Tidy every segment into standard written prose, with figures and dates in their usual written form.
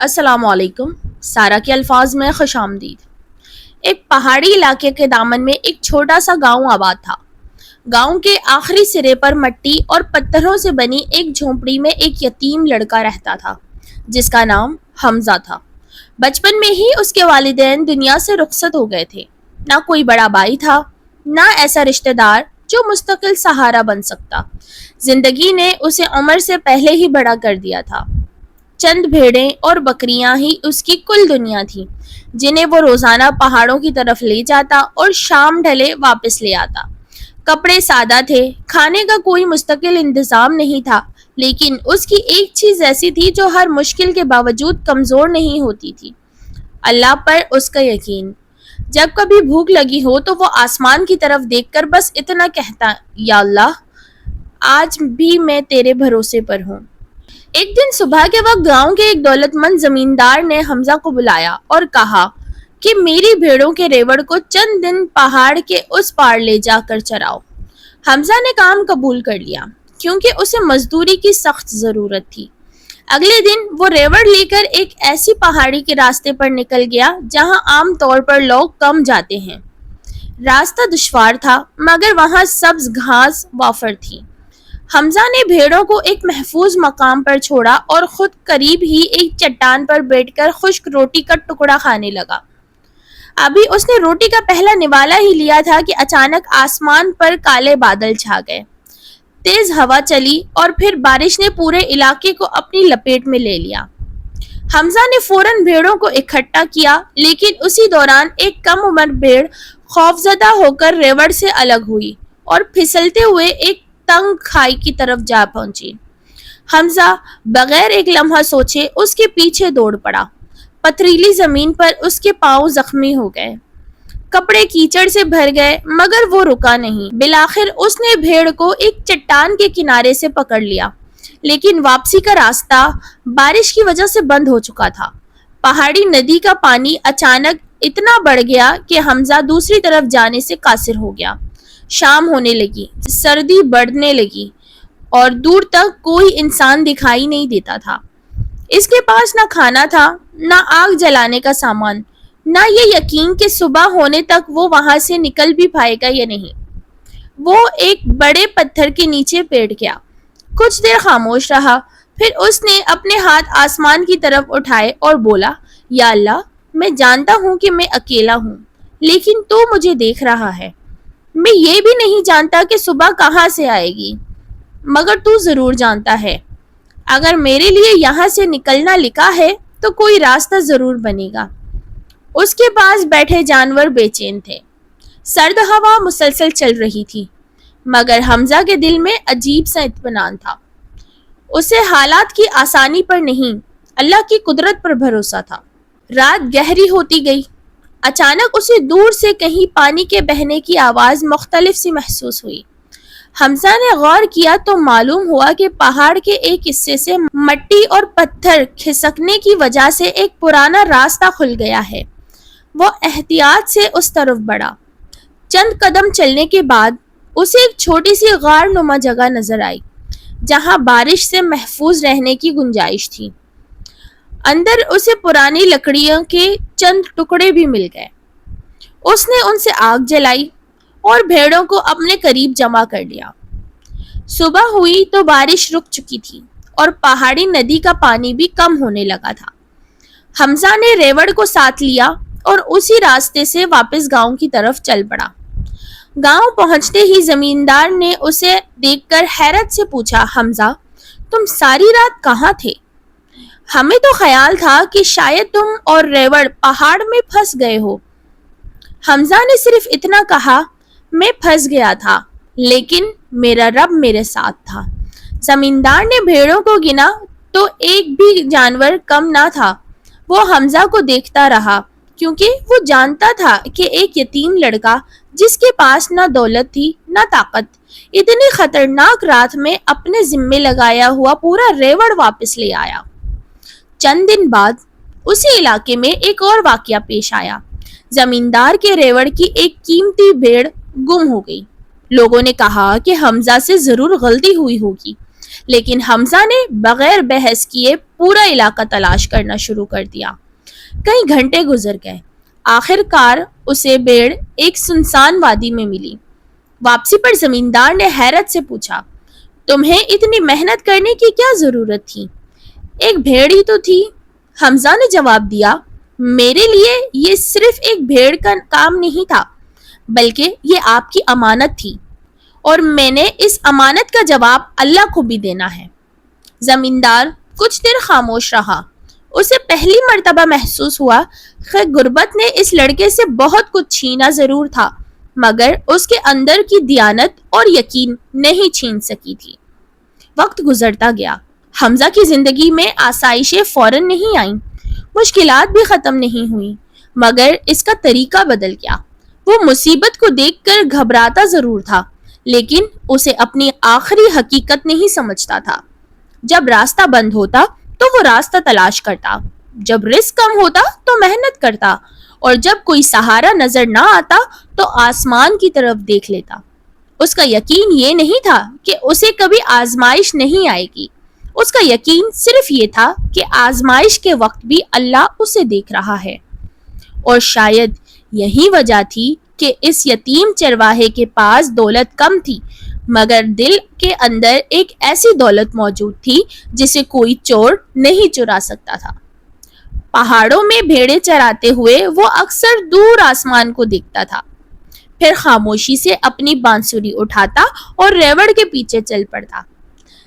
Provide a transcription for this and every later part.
السلام علیکم۔ سارہ کے الفاظ میں خوش آمدید۔ ایک پہاڑی علاقے کے دامن میں ایک چھوٹا سا گاؤں آباد تھا۔ گاؤں کے آخری سرے پر مٹی اور پتھروں سے بنی ایک جھونپڑی میں ایک یتیم لڑکا رہتا تھا جس کا نام حمزہ تھا۔ بچپن میں ہی اس کے والدین دنیا سے رخصت ہو گئے تھے۔ نہ کوئی بڑا بھائی تھا، نہ ایسا رشتہ دار جو مستقل سہارا بن سکتا۔ زندگی نے اسے عمر سے پہلے ہی بڑا کر دیا تھا۔ چند بھیڑیں اور بکریاں ہی اس کی کل دنیا تھی، جنہیں وہ روزانہ پہاڑوں کی طرف لے جاتا اور شام ڈھلے واپس لے آتا۔ کپڑے سادہ تھے، کھانے کا کوئی مستقل انتظام نہیں تھا، لیکن اس کی ایک چیز ایسی تھی جو ہر مشکل کے باوجود کمزور نہیں ہوتی تھی: اللہ پر اس کا یقین۔ جب کبھی بھوک لگی ہو تو وہ آسمان کی طرف دیکھ کر بس اتنا کہتا: یا اللہ، آج بھی میں تیرے بھروسے پر ہوں۔ ایک دن صبح کے وقت گاؤں کے ایک دولت مند زمیندار نے حمزہ کو بلایا اور کہا کہ میری بھیڑوں کے ریوڑ کو چند دن پہاڑ کے اس پار لے جا کر چراؤ۔ حمزہ نے کام قبول کر لیا کیونکہ اسے مزدوری کی سخت ضرورت تھی۔ اگلے دن وہ ریوڑ لے کر ایک ایسی پہاڑی کے راستے پر نکل گیا جہاں عام طور پر لوگ کم جاتے ہیں۔ راستہ دشوار تھا مگر وہاں سبز گھاس وافر تھی۔ حمزہ نے بھیڑوں کو ایک محفوظ مقام پر چھوڑا اور خود قریب ہی ایک چٹان پر بیٹھ کر خشک روٹی کا ٹکڑا کھانے لگا۔ ابھی اس نے روٹی کا پہلا نوالا ہی لیا تھا کہ اچانک آسمان پر کالے بادل چھا گئے، تیز ہوا چلی اور پھر بارش نے پورے علاقے کو اپنی لپیٹ میں لے لیا۔ حمزہ نے فوراً بھیڑوں کو اکٹھا کیا، لیکن اسی دوران ایک کم عمر بھیڑ خوفزدہ ہو کر ریوڑ سے الگ ہوئی اور پھسلتے ہوئے ایک تنگ کھائی کی طرف جا پہنچی۔ حمزہ بغیر ایک لمحہ سوچے اس کے پیچھے دوڑ پڑا۔ پتھریلی زمین پر اس کے پاؤں زخمی ہو گئے، کپڑے کیچڑ سے بھر گئے، مگر وہ رکا نہیں۔ بالآخر اس نے بھیڑ کو ایک چٹان کے کنارے سے پکڑ لیا، لیکن واپسی کا راستہ بارش کی وجہ سے بند ہو چکا تھا۔ پہاڑی ندی کا پانی اچانک اتنا بڑھ گیا کہ حمزہ دوسری طرف جانے سے قاصر ہو گیا۔ شام ہونے لگی، سردی بڑھنے لگی اور دور تک کوئی انسان دکھائی نہیں دیتا تھا۔ اس کے پاس نہ کھانا تھا، نہ آگ جلانے کا سامان، نہ یہ یقین کہ صبح ہونے تک وہ وہاں سے نکل بھی پائے گا یا نہیں۔ وہ ایک بڑے پتھر کے نیچے بیٹھ گیا، کچھ دیر خاموش رہا، پھر اس نے اپنے ہاتھ آسمان کی طرف اٹھائے اور بولا: یا اللہ، میں جانتا ہوں کہ میں اکیلا ہوں، لیکن تو مجھے دیکھ رہا ہے۔ میں یہ بھی نہیں جانتا کہ صبح کہاں سے آئے گی، مگر تو ضرور جانتا ہے۔ اگر میرے لیے یہاں سے نکلنا لکھا ہے تو کوئی راستہ ضرور بنے گا۔ اس کے پاس بیٹھے جانور بے چین تھے، سرد ہوا مسلسل چل رہی تھی، مگر حمزہ کے دل میں عجیب سا اطمینان تھا۔ اسے حالات کی آسانی پر نہیں، اللہ کی قدرت پر بھروسہ تھا۔ رات گہری ہوتی گئی، اچانک اسے دور سے کہیں پانی کے بہنے کی آواز مختلف سی محسوس ہوئی۔ حمزہ نے غور کیا تو معلوم ہوا کہ پہاڑ کے ایک حصے سے مٹی اور پتھر کھسکنے کی وجہ سے ایک پرانا راستہ کھل گیا ہے۔ وہ احتیاط سے اس طرف بڑھا۔ چند قدم چلنے کے بعد اسے ایک چھوٹی سی غار نما جگہ نظر آئی جہاں بارش سے محفوظ رہنے کی گنجائش تھی۔ اندر اسے پرانی لکڑیوں کے چند ٹکڑے بھی مل گئے۔ اس نے ان سے آگ جلائی اور بھیڑوں کو اپنے قریب جمع کر لیا۔ صبح ہوئی تو بارش رک چکی تھی اور پہاڑی ندی کا پانی بھی کم ہونے لگا تھا۔ حمزہ نے ریوڑ کو ساتھ لیا اور اسی راستے سے واپس گاؤں کی طرف چل پڑا۔ گاؤں پہنچتے ہی زمیندار نے اسے دیکھ کر حیرت سے پوچھا: حمزہ، تم ساری رات کہاں تھے؟ ہمیں تو خیال تھا کہ شاید تم اور ریوڑ پہاڑ میں پھنس گئے ہو۔ حمزہ نے صرف اتنا کہا: میں پھنس گیا تھا، لیکن میرا رب میرے ساتھ تھا۔ زمیندار نے بھیڑوں کو گنا تو ایک بھی جانور کم نہ تھا۔ وہ حمزہ کو دیکھتا رہا کیونکہ وہ جانتا تھا کہ ایک یتیم لڑکا جس کے پاس نہ دولت تھی نہ طاقت، اتنی خطرناک رات میں اپنے ذمے لگایا ہوا پورا ریوڑ واپس لے آیا۔ چند دن بعد اسی علاقے میں ایک اور واقعہ پیش آیا۔ زمیندار کے ریوڑ کی ایک قیمتی بھیڑ گم ہو گئی۔ لوگوں نے کہا کہ حمزہ سے ضرور غلطی ہوئی ہوگی، لیکن حمزہ نے بغیر بحث کیے پورا علاقہ تلاش کرنا شروع کر دیا۔ کئی گھنٹے گزر گئے۔ آخر کار اسے بھیڑ ایک سنسان وادی میں ملی۔ واپسی پر زمیندار نے حیرت سے پوچھا، تمہیں اتنی محنت کرنے کی کیا ضرورت تھی؟ ایک بھیڑ ہی تو تھی۔ حمزہ نے جواب دیا، میرے لیے یہ صرف ایک بھیڑ کا کام نہیں تھا، بلکہ یہ آپ کی امانت تھی، اور میں نے اس امانت کا جواب اللہ کو بھی دینا ہے۔ زمیندار کچھ دیر خاموش رہا۔ اسے پہلی مرتبہ محسوس ہوا کہ غربت نے اس لڑکے سے بہت کچھ چھینا ضرور تھا، مگر اس کے اندر کی دیانت اور یقین نہیں چھین سکی تھی۔ وقت گزرتا گیا۔ حمزہ کی زندگی میں آسائشیں فوراً نہیں آئیں، مشکلات بھی ختم نہیں ہوئیں، مگر اس کا طریقہ بدل گیا۔ وہ مصیبت کو دیکھ کر گھبراتا ضرور تھا، لیکن اسے اپنی آخری حقیقت نہیں سمجھتا تھا۔ جب راستہ بند ہوتا تو وہ راستہ تلاش کرتا، جب رزق کم ہوتا تو محنت کرتا، اور جب کوئی سہارا نظر نہ آتا تو آسمان کی طرف دیکھ لیتا۔ اس کا یقین یہ نہیں تھا کہ اسے کبھی آزمائش نہیں آئے گی، اس کا یقین صرف یہ تھا کہ آزمائش کے وقت بھی اللہ اسے دیکھ رہا ہے۔ اور شاید یہی وجہ تھی کہ اس یتیم چرواہے کے پاس دولت کم تھی، مگر دل کے اندر ایک ایسی دولت موجود تھی جسے کوئی چور نہیں چرا سکتا تھا۔ پہاڑوں میں بھیڑیں چراتے ہوئے وہ اکثر دور آسمان کو دیکھتا تھا، پھر خاموشی سے اپنی بانسری اٹھاتا اور ریوڑ کے پیچھے چل پڑتا۔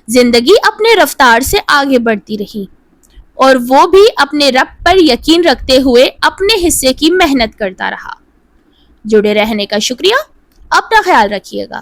زندگی اپنے رفتار سے آگے بڑھتی رہی، اور وہ بھی اپنے رب پر یقین رکھتے ہوئے اپنے حصے کی محنت کرتا رہا۔ جڑے رہنے کا شکریہ، اپنا خیال رکھیے گا۔